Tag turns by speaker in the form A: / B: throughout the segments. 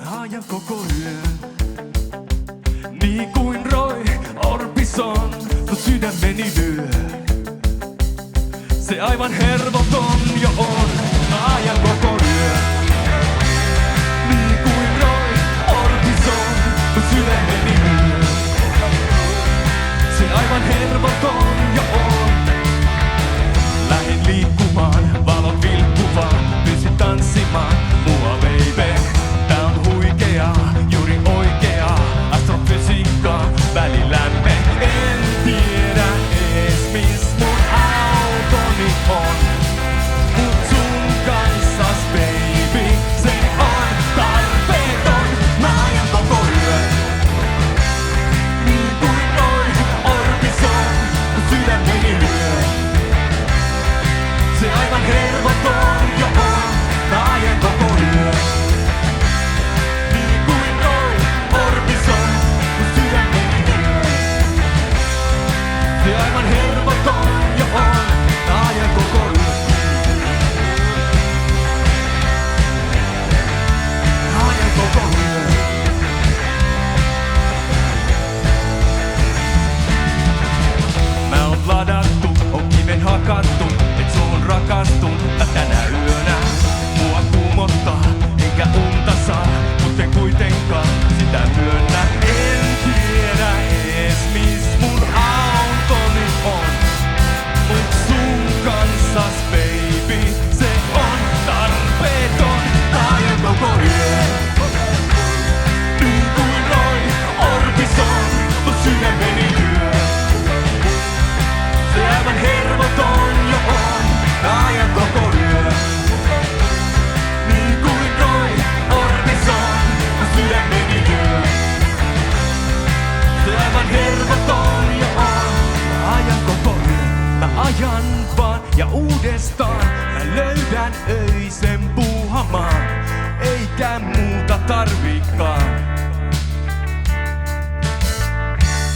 A: ajan koko yön. Niin kuin Roy Orbison, kun sydämeni lyö. Se aivan hervoton jo on, ajan koko yön. Niin kuin Roy Orbison, kun sydämeni lyö. Se aivan hervoton jo on. Lähin liikkumaan, valot vilkkuvaan, pystyn tanssimaan mua baby. Tää on huikeaa, juuri oikeaa astrofysiikkaa välillämme. En tiedä ees mis mun autoni on, mut sun kanssas baby, se on tarpeeton. Mä ajan koko yön, niin kuin Roy Orbison, kun sydämeni lyö. Se aivan hervoton jo on, mä ajan koko yön. Niin kuin Roy Orbison, kun sydämeni lyö. Se aivan hervoton jo on, mä ajan koko yön. Mä ajan koko yön. Mä oon ladattu, on kiven hakattu, et suhun rakastun tänä yönä. Mua kuumottaa, enkä unta saa, mut en kuitenkaan sitä myönnä. En tiedä ees mis mun autoni on, mut sun kanssas baby, se on tarpeeton. Mä ajan koko yön, niin kuin Roy Orbison, kun sydämeni lyö. Se aivan hervoton jo on, mä ajan koko yön. Niin kuin Roy Orbison, kun sydämeni lyö. Se aivan hervoton jo on, mä ajan koko yön. Mä ajan vaan ja uudestaan, mä löydän öisen puuhamaan. Eikä muuta tarvikaan.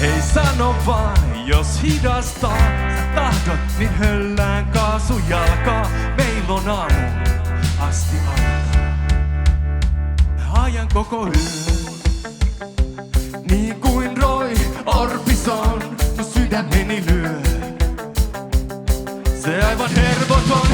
A: Ei sano vaan, jos hidastaa. Sä tahdot, niin höllään kaasujalkaa. Meillä on aamu asti aikaa. Mä ajan koko yön. Niin kuin Roy Orbison, kun sydämeni lyö. Se aivan hervoton